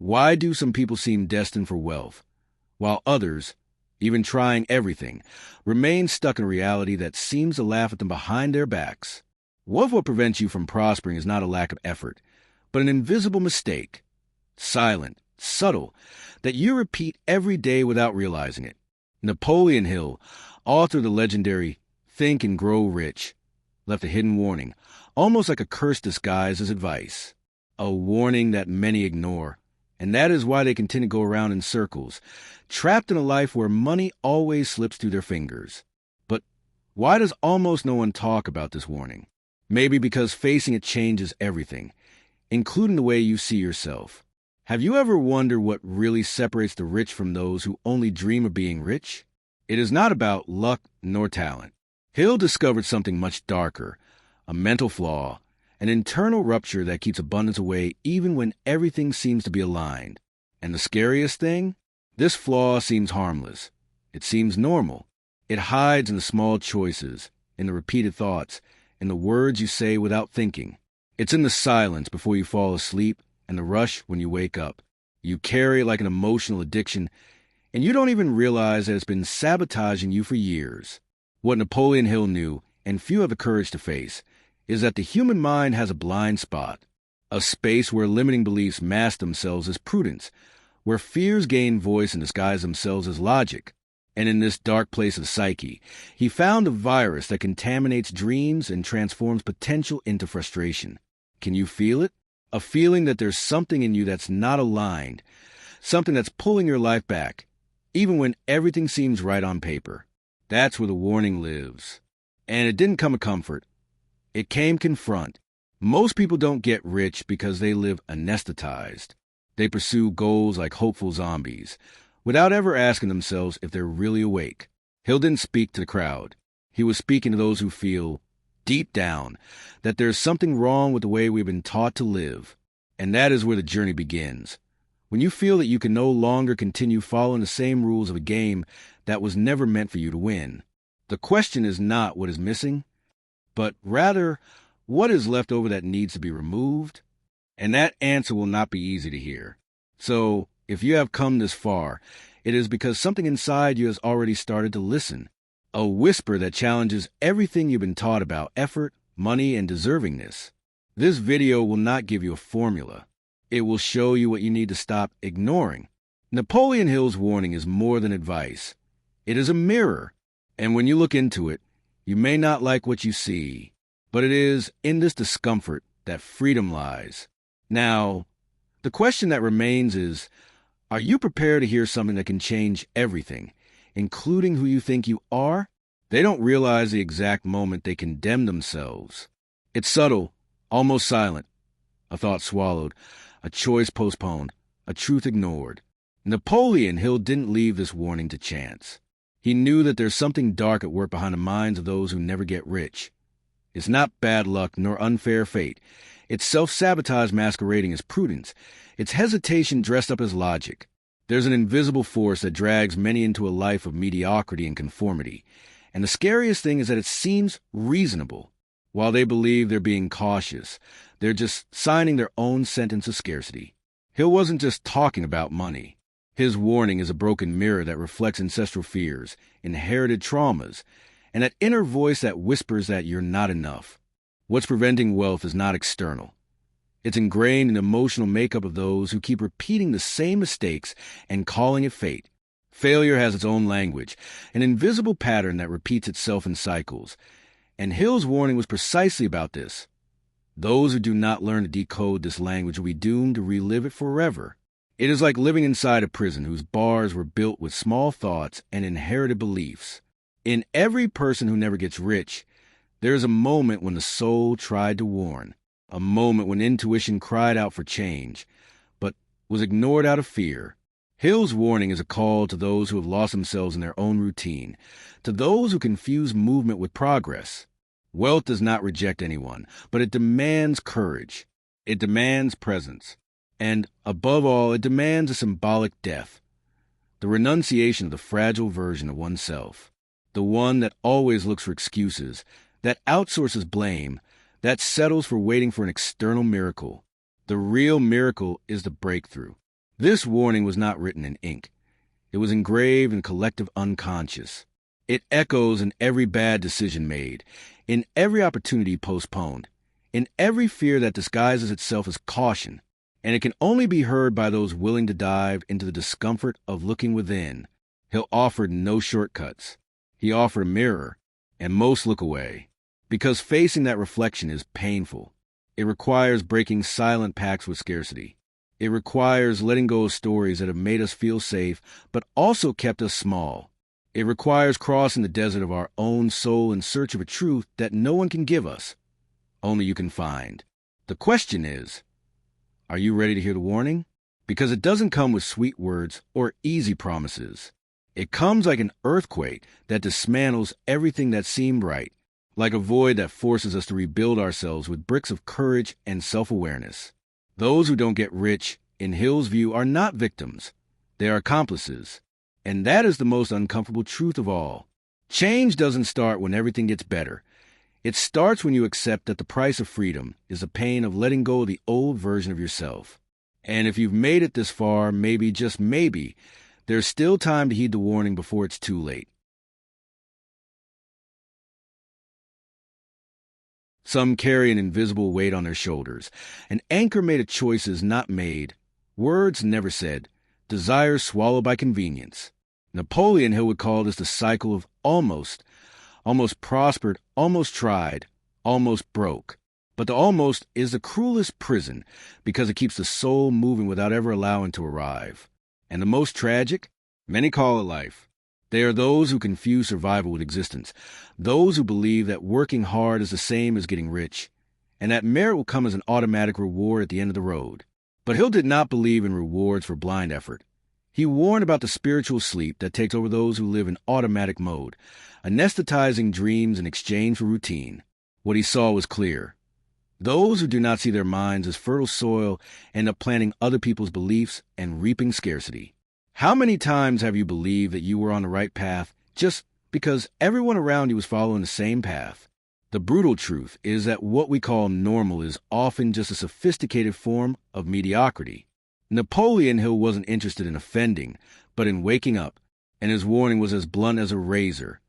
Why do some people seem destined for wealth, while others, even trying everything, remain stuck in a reality that seems to laugh at them behind their backs? What if what prevents you from prospering is not a lack of effort, but an invisible mistake, silent, subtle, that you repeat every day without realizing it? Napoleon Hill, author of the legendary Think and Grow Rich, left a hidden warning, almost like a curse disguised as advice. A warning that many ignore, and that is why they continue to go around in circles, trapped in a life where money always slips through their fingers. But why does almost no one talk about this warning? Maybe because facing it changes everything, including the way you see yourself. Have you ever wondered what really separates the rich from those who only dream of being rich? It is not about luck nor talent. Hill discovered something much darker, a mental flaw, an internal rupture that keeps abundance away even when everything seems to be aligned. And the scariest thing? This flaw seems harmless. It seems normal. It hides in the small choices, in the repeated thoughts, in the words you say without thinking. It's in the silence before you fall asleep and the rush when you wake up. You carry it like an emotional addiction, and you don't even realize that it's been sabotaging you for years. What Napoleon Hill knew, and few have the courage to face, is that the human mind has a blind spot, a space where limiting beliefs mask themselves as prudence, where fears gain voice and disguise themselves as logic. And in this dark place of psyche, he found a virus that contaminates dreams and transforms potential into frustration. Can you feel it? A feeling that there's something in you that's not aligned, something that's pulling your life back, even when everything seems right on paper. That's where the warning lives. And it didn't come a comfort. It came confront. Most people don't get rich because they live anesthetized. They pursue goals like hopeful zombies, without ever asking themselves if they're really awake. Hill didn't speak to the crowd. He was speaking to those who feel, deep down, that there's something wrong with the way we've been taught to live. And that is where the journey begins. When you feel that you can no longer continue following the same rules of a game that was never meant for you to win. The question is not what is missing, but rather what is left over that needs to be removed. And that answer will not be easy to hear. So, if you have come this far, it is because something inside you has already started to listen. A whisper that challenges everything you've been taught about effort, money, and deservingness. This video will not give you a formula. It will show you what you need to stop ignoring. Napoleon Hill's warning is more than advice. It is a mirror. And when you look into it, you may not like what you see. But it is in this discomfort that freedom lies. Now, the question that remains is, are you prepared to hear something that can change everything, including who you think you are? They don't realize the exact moment they condemn themselves. It's subtle, almost silent. A thought swallowed, a choice postponed, a truth ignored. Napoleon Hill didn't leave this warning to chance. He knew that there's something dark at work behind the minds of those who never get rich. It's not bad luck nor unfair fate. It's self-sabotage masquerading as prudence. It's hesitation dressed up as logic. There's an invisible force that drags many into a life of mediocrity and conformity. And the scariest thing is that it seems reasonable. While they believe they're being cautious, they're just signing their own sentence of scarcity. Hill wasn't just talking about money. His warning is a broken mirror that reflects ancestral fears, inherited traumas, and that inner voice that whispers that you're not enough. What's preventing wealth is not external. It's ingrained in the emotional makeup of those who keep repeating the same mistakes and calling it fate. Failure has its own language, an invisible pattern that repeats itself in cycles. And Hill's warning was precisely about this. Those who do not learn to decode this language will be doomed to relive it forever. It is like living inside a prison whose bars were built with small thoughts and inherited beliefs. In every person who never gets rich, there is a moment when the soul tried to warn, a moment when intuition cried out for change, but was ignored out of fear. Hill's warning is a call to those who have lost themselves in their own routine, to those who confuse movement with progress. Wealth does not reject anyone, but it demands courage. It demands presence. And, above all, it demands a symbolic death, the renunciation of the fragile version of oneself, the one that always looks for excuses, that outsources blame, that settles for waiting for an external miracle. The real miracle is the breakthrough, This warning was not written in ink. It was engraved in collective unconscious. It echoes in every bad decision made, in every opportunity postponed, in every fear that disguises itself as caution, and it can only be heard by those willing to dive into the discomfort of looking within. Hill offered no shortcuts. He offered a mirror, and most look away, because facing that reflection is painful. It requires breaking silent pacts with scarcity. It requires letting go of stories that have made us feel safe, but also kept us small. It requires crossing the desert of our own soul in search of a truth that no one can give us, only you can find. The question is, are you ready to hear the warning? Because it doesn't come with sweet words or easy promises. It comes like an earthquake that dismantles everything that seemed right, like a void that forces us to rebuild ourselves with bricks of courage and self-awareness. Those who don't get rich, in Hill's view, are not victims. They are accomplices. And that is the most uncomfortable truth of all. Change doesn't start when everything gets better. It starts when you accept that the price of freedom is the pain of letting go of the old version of yourself. And if you've made it this far, maybe, just maybe, there's still time to heed the warning before it's too late. Some carry an invisible weight on their shoulders, an anchor made of choices not made, words never said, desires swallowed by convenience. Napoleon Hill would call this the cycle of almost prospered, almost tried, almost broke. But the almost is the cruelest prison because it keeps the soul moving without ever allowing to arrive. And the most tragic? Many call it life. They are those who confuse survival with existence, those who believe that working hard is the same as getting rich, and that merit will come as an automatic reward at the end of the road. But Hill did not believe in rewards for blind effort. He warned about the spiritual sleep that takes over those who live in automatic mode, anesthetizing dreams in exchange for routine. What he saw was clear. Those who do not see their minds as fertile soil end up planting other people's beliefs and reaping scarcity. How many times have you believed that you were on the right path just because everyone around you was following the same path? The brutal truth is that what we call normal is often just a sophisticated form of mediocrity. Napoleon Hill wasn't interested in offending, but in waking up, and his warning was as blunt as a razor.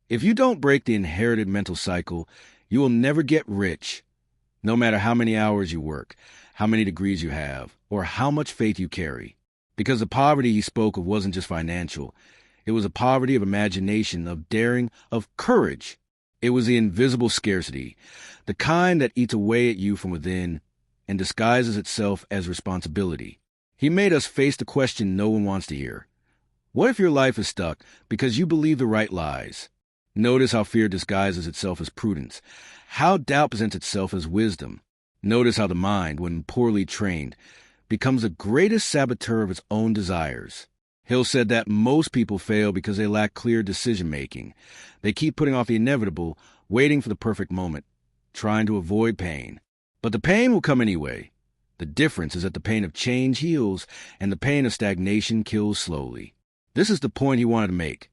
If you don't break the inherited mental cycle, you will never get rich, no matter how many hours you work, how many degrees you have, or how much faith you carry. Because the poverty he spoke of wasn't just financial. It was a poverty of imagination, of daring, of courage. It was the invisible scarcity, the kind that eats away at you from within and disguises itself as responsibility. He made us face the question no one wants to hear. What if your life is stuck because you believe the right lies? Notice how fear disguises itself as prudence, how doubt presents itself as wisdom. Notice how the mind, when poorly trained, becomes the greatest saboteur of its own desires. Hill said that most people fail because they lack clear decision-making. They keep putting off the inevitable, waiting for the perfect moment, trying to avoid pain. But the pain will come anyway. The difference is that the pain of change heals, and the pain of stagnation kills slowly. This is the point he wanted to make.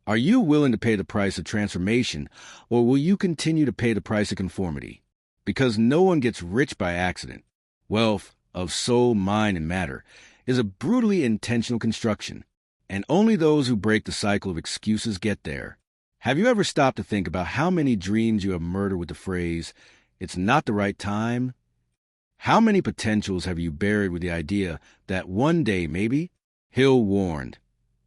Are you willing to pay the price of transformation, or will you continue to pay the price of conformity? Because no one gets rich by accident. Wealth, of soul, mind, and matter, is a brutally intentional construction, and only those who break the cycle of excuses get there. Have you ever stopped to think about how many dreams you have murdered with the phrase, "It's not the right time"? How many potentials have you buried with the idea that one day, maybe? Hill warned,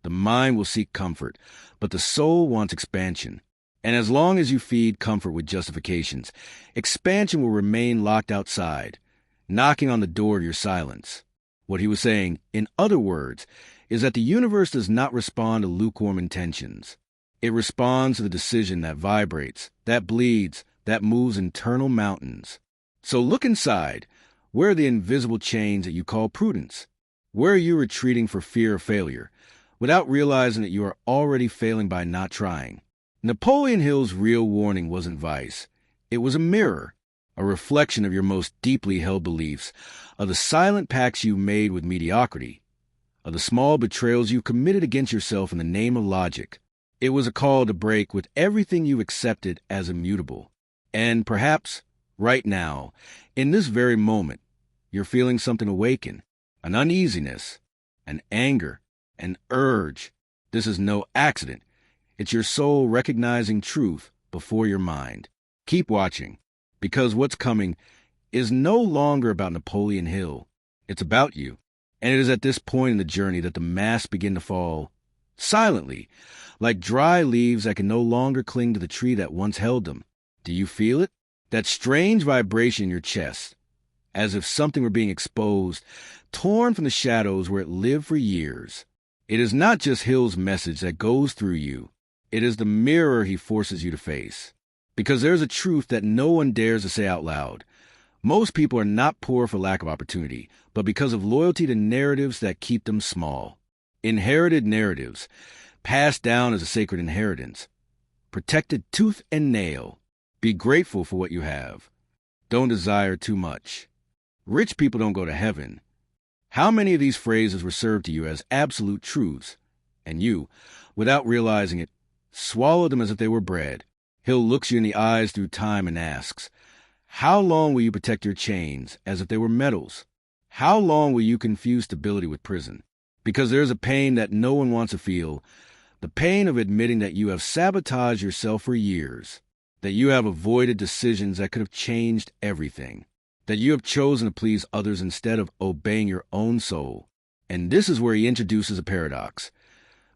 the mind will seek comfort, but the soul wants expansion. And as long as you feed comfort with justifications, expansion will remain locked outside, knocking on the door of your silence. What he was saying, in other words, is that the universe does not respond to lukewarm intentions. It responds to the decision that vibrates, that bleeds, that moves internal mountains. So look inside. Where are the invisible chains that you call prudence? Where are you retreating for fear of failure, without realizing that you are already failing by not trying? Napoleon Hill's real warning wasn't vice. It was a mirror, a reflection of your most deeply held beliefs, of the silent pacts you made with mediocrity, of the small betrayals you committed against yourself in the name of logic. It was a call to break with everything you accepted as immutable. And perhaps, right now, in this very moment, you're feeling something awaken, an uneasiness, an anger, an urge. This is no accident. It's your soul recognizing truth before your mind. Keep watching, because what's coming is no longer about Napoleon Hill. It's about you. And it is at this point in the journey that the masks begin to fall silently, like dry leaves that can no longer cling to the tree that once held them. Do you feel it? That strange vibration in your chest, as if something were being exposed, torn from the shadows where it lived for years. It is not just Hill's message that goes through you. It is the mirror he forces you to face. Because there's a truth that no one dares to say out loud. Most people are not poor for lack of opportunity, but because of loyalty to narratives that keep them small. Inherited narratives, passed down as a sacred inheritance. Protected tooth and nail. Be grateful for what you have. Don't desire too much. Rich people don't go to heaven. How many of these phrases were served to you as absolute truths, and you, without realizing it, swallow them as if they were bread? Hill looks you in the eyes through time and asks, how long will you protect your chains as if they were metals? How long will you confuse stability with prison? Because there is a pain that no one wants to feel, the pain of admitting that you have sabotaged yourself for years, that you have avoided decisions that could have changed everything, that you have chosen to please others instead of obeying your own soul. And this is where he introduces a paradox.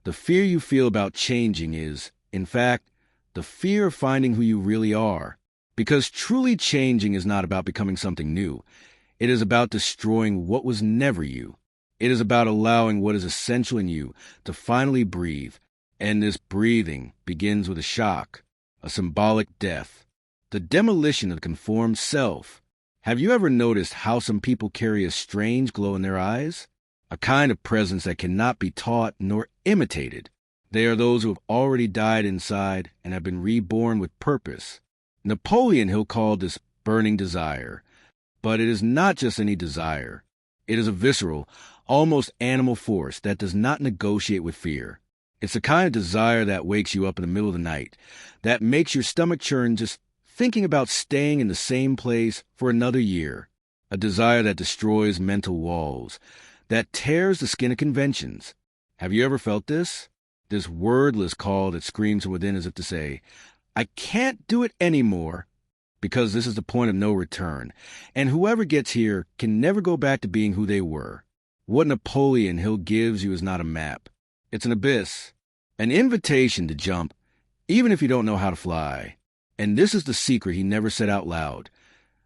The fear you feel about changing is, in fact, the fear of finding who you really are. Because truly changing is not about becoming something new. It is about destroying what was never you. It is about allowing what is essential in you to finally breathe. And this breathing begins with a shock, a symbolic death, the demolition of the conformed self. Have you ever noticed how some people carry a strange glow in their eyes? A kind of presence that cannot be taught nor imitated. They are those who have already died inside and have been reborn with purpose. Napoleon Hill called this burning desire. But it is not just any desire. It is a visceral, almost animal force that does not negotiate with fear. It's the kind of desire that wakes you up in the middle of the night, that makes your stomach churn just thinking about staying in the same place for another year. A desire that destroys mental walls, that tears the skin of conventions. Have you ever felt this? This wordless call that screams from within as if to say, I can't do it anymore, because this is the point of no return, and whoever gets here can never go back to being who they were. What Napoleon Hill gives you is not a map. It's an abyss, an invitation to jump, even if you don't know how to fly. And this is the secret he never said out loud.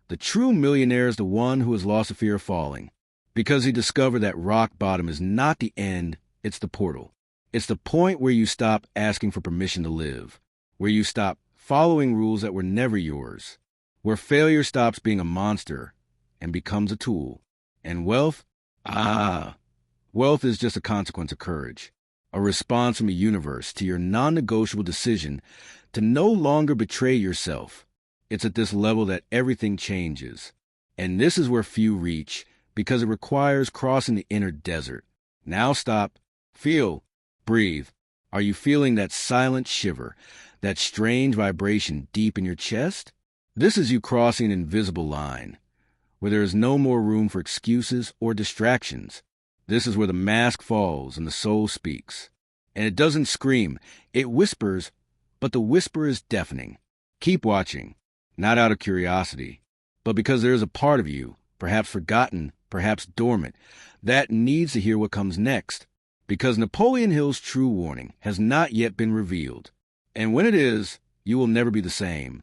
The true millionaire is the one who has lost the fear of falling, because he discovered that rock bottom is not the end, it's the portal. It's the point where you stop asking for permission to live, where you stop following rules that were never yours, where failure stops being a monster and becomes a tool. And wealth? Wealth is just a consequence of courage, a response from the universe to your non-negotiable decision to no longer betray yourself. It's at this level that everything changes. And this is where few reach, because it requires crossing the inner desert. Now stop, feel, breathe. Are you feeling that silent shiver, that strange vibration deep in your chest? This is you crossing an invisible line, where there is no more room for excuses or distractions. This is where the mask falls and the soul speaks. And it doesn't scream, it whispers, but the whisper is deafening. Keep watching, not out of curiosity, but because there is a part of you, perhaps forgotten, perhaps dormant, that needs to hear what comes next. Because Napoleon Hill's true warning has not yet been revealed. And when it is, you will never be the same.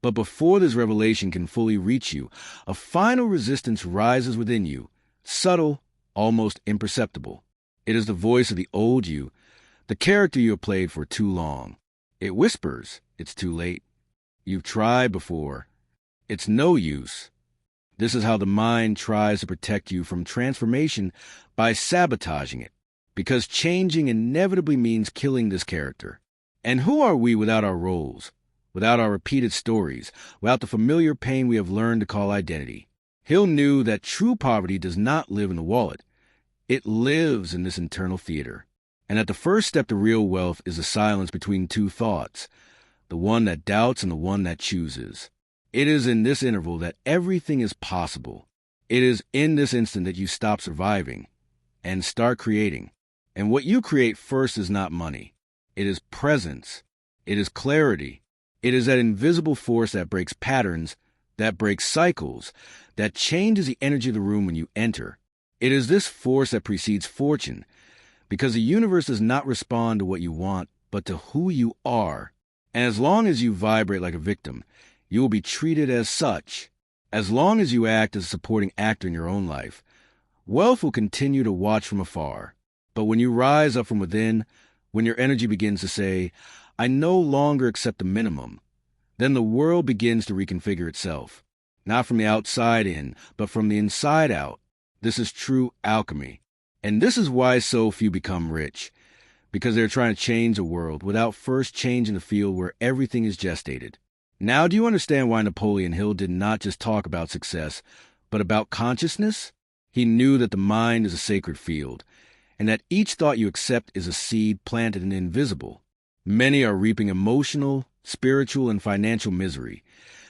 But before this revelation can fully reach you, a final resistance rises within you, subtle, almost imperceptible. It is the voice of the old you, the character you have played for too long. It whispers, it's too late. You've tried before. It's no use. This is how the mind tries to protect you from transformation by sabotaging it, because changing inevitably means killing this character. And who are we without our roles, without our repeated stories, without the familiar pain we have learned to call identity? Hill knew that true poverty does not live in the wallet. It lives in this internal theater. And that the first step to real wealth is the silence between two thoughts, the one that doubts and the one that chooses. It is in this interval that everything is possible. It is in this instant that you stop surviving and start creating. And what you create first is not money. It is presence. It is clarity. It is that invisible force that breaks patterns, that breaks cycles, that changes the energy of the room when you enter. It is this force that precedes fortune, because the universe does not respond to what you want, but to who you are. And as long as you vibrate like a victim, you will be treated as such. As long as you act as a supporting actor in your own life, wealth will continue to watch from afar. But when you rise up from within, when your energy begins to say, I no longer accept the minimum, then the world begins to reconfigure itself. Not from the outside in, but from the inside out. This is true alchemy. And this is why so few become rich, because they're trying to change the world without first changing the field where everything is gestated. Now, do you understand why Napoleon Hill did not just talk about success, but about consciousness? He knew that the mind is a sacred field, and that each thought you accept is a seed planted in the invisible. Many are reaping emotional, spiritual, and financial misery,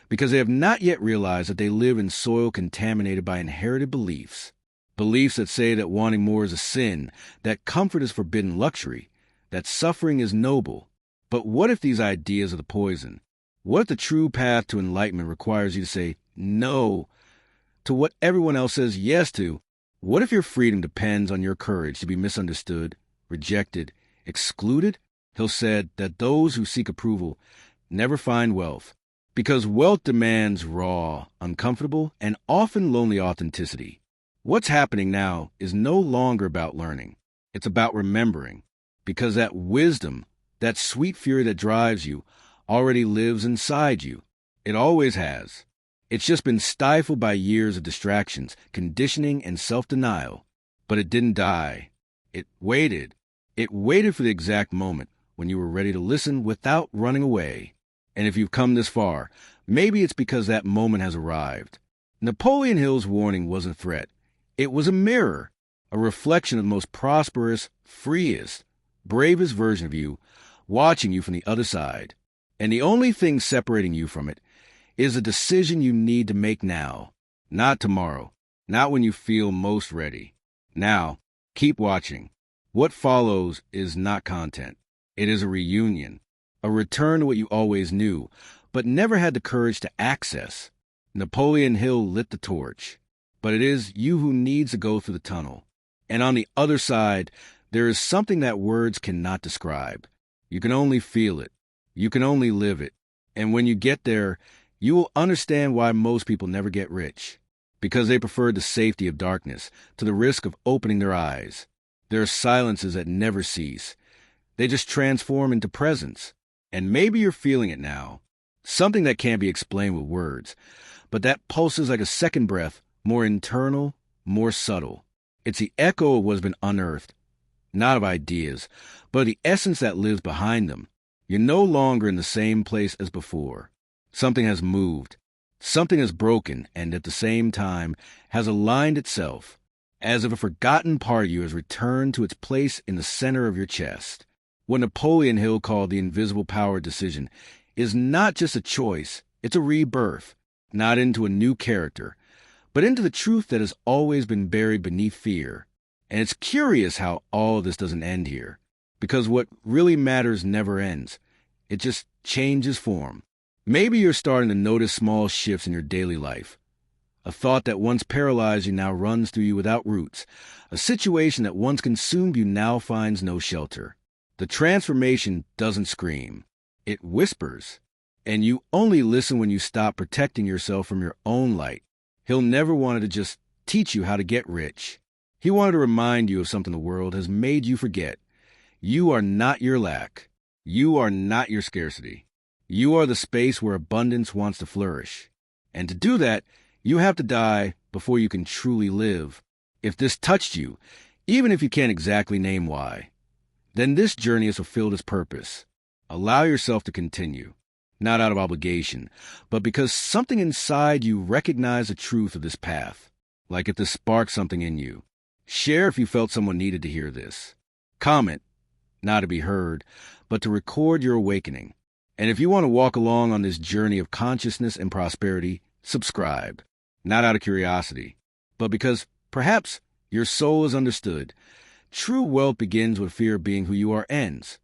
because they have not yet realized that they live in soil contaminated by inherited beliefs. Beliefs that say that wanting more is a sin, that comfort is forbidden luxury, that suffering is noble. But what if these ideas are the poison? What if the true path to enlightenment requires you to say no to what everyone else says yes to? What if your freedom depends on your courage to be misunderstood, rejected, excluded? Hill said that those who seek approval never find wealth, because wealth demands raw, uncomfortable, and often lonely authenticity. What's happening now is no longer about learning. It's about remembering, because that wisdom, that sweet fury that drives you, already lives inside you. It always has. It's just been stifled by years of distractions, conditioning, and self-denial. But it didn't die. It waited. It waited for the exact moment when you were ready to listen without running away. And if you've come this far, maybe it's because that moment has arrived. Napoleon Hill's warning wasn't a threat. It was a mirror, a reflection of the most prosperous, freest, bravest version of you, watching you from the other side. And the only thing separating you from it is a decision you need to make now, not tomorrow, not when you feel most ready. Now, keep watching. What follows is not content. It is a reunion, a return to what you always knew, but never had the courage to access. Napoleon Hill lit the torch, but it is you who needs to go through the tunnel. And on the other side, there is something that words cannot describe. You can only feel it. You can only live it. And when you get there, you will understand why most people never get rich. Because they prefer the safety of darkness to the risk of opening their eyes. There are silences that never cease. They just transform into presence. And maybe you're feeling it now. Something that can't be explained with words, but that pulses like a second breath, more internal, more subtle. It's the echo of what has been unearthed, not of ideas, but the essence that lives behind them. You're no longer in the same place as before. Something has moved. Something has broken and at the same time has aligned itself, as if a forgotten part of you has returned to its place in the center of your chest. What Napoleon Hill called the invisible power decision is not just a choice, it's a rebirth, not into a new character, but into the truth that has always been buried beneath fear. And it's curious how all of this doesn't end here, because what really matters never ends. It just changes form. Maybe you're starting to notice small shifts in your daily life. A thought that once paralyzed you now runs through you without roots. A situation that once consumed you now finds no shelter. The transformation doesn't scream. It whispers. And you only listen when you stop protecting yourself from your own light. Hill never wanted to just teach you how to get rich. He wanted to remind you of something the world has made you forget. You are not your lack. You are not your scarcity. You are the space where abundance wants to flourish. And to do that, you have to die before you can truly live. If this touched you, even if you can't exactly name why, then this journey has fulfilled its purpose. Allow yourself to continue, not out of obligation, but because something inside you recognized the truth of this path, like if this sparked something in you. Share if you felt someone needed to hear this. Comment, not to be heard, but to record your awakening. And if you want to walk along on this journey of consciousness and prosperity, subscribe. Not out of curiosity, but because perhaps your soul is understood. True wealth begins with fear of being who you are ends.